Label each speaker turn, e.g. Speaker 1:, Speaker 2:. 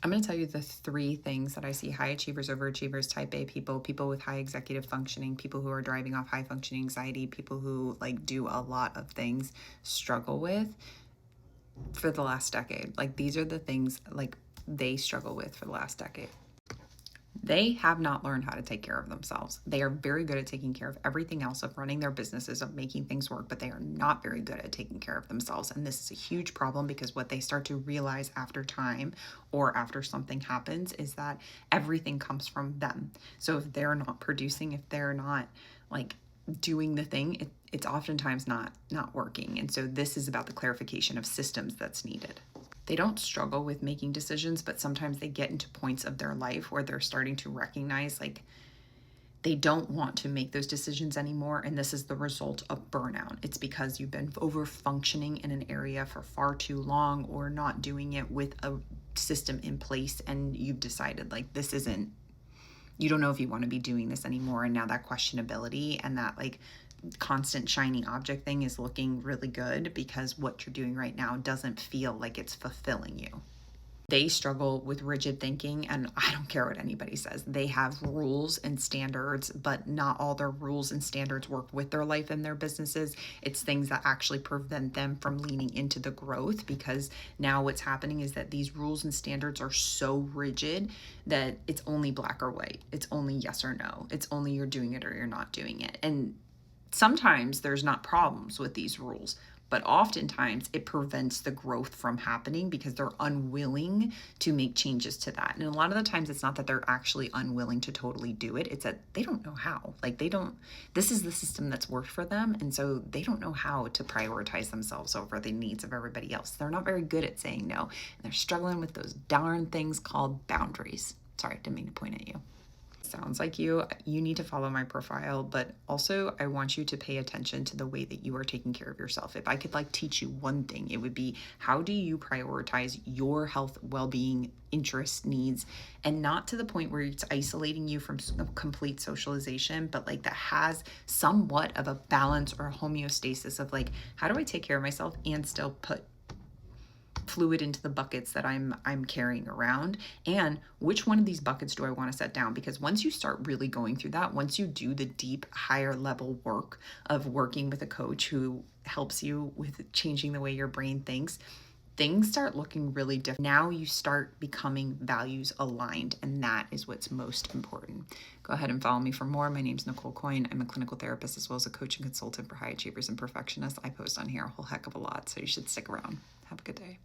Speaker 1: I'm going to tell you the three things that I see high achievers, overachievers, type A people, people with high executive functioning, people who are driving off high functioning anxiety, people who like do a lot of things struggle with for the last decade. Like these are the things like they struggle with for the last decade. They have not learned how to take care of themselves. They are very good at taking care of everything else, of running their businesses, of making things work, but they are not very good at taking care of themselves. And this is a huge problem because what they start to realize after time or after something happens is that everything comes from them. So if they're not producing, if they're not like doing the thing, it's oftentimes not working. And so this is about the clarification of systems that's needed. They don't struggle with making decisions, but sometimes they get into points of their life where they're starting to recognize like they don't want to make those decisions anymore. And this is the result of burnout. It's because you've been over functioning in an area for far too long or not doing it with a system in place. And you've decided like this isn't, you don't know if you want to be doing this anymore. And now that questionability and that like constant shiny object thing is looking really good because what you're doing right now doesn't feel like it's fulfilling you. They struggle with rigid thinking, and I don't care what anybody says. They have rules and standards, but not all their rules and standards work with their life and their businesses. It's things that actually prevent them from leaning into the growth because now what's happening is that these rules and standards are so rigid that it's only black or white. It's only yes or no. It's only you're doing it or you're not doing it. And sometimes there's not problems with these rules, but oftentimes it prevents the growth from happening because they're unwilling to make changes to that. And a lot of the times it's not that they're actually unwilling to totally do it. It's that they don't know how. Like this is the system that's worked for them. And so they don't know how to prioritize themselves over the needs of everybody else. They're not very good at saying no. And they're struggling with those darn things called boundaries. Sorry, didn't mean to point at you. Sounds like you need to follow my profile, but also I want you to pay attention to the way that you are taking care of yourself. If I could like teach you one thing, it would be how do you prioritize your health, well-being, interests, needs, and not to the point where it's isolating you from complete socialization, but like that has somewhat of a balance or a homeostasis of like, how do I take care of myself and still put fluid into the buckets that I'm carrying around, and which one of these buckets do I want to set down? Because once you start really going through that, once you do the deep higher level work of working with a coach who helps you with changing the way your brain thinks, things start looking really different. Now you start becoming values aligned, and that is what's most important. Go ahead and follow me for more. My name's Nichole Coyne. I'm a clinical therapist as well as a coach and consultant for high achievers and perfectionists. I post on here a whole heck of a lot, so you should stick around. Have a good day.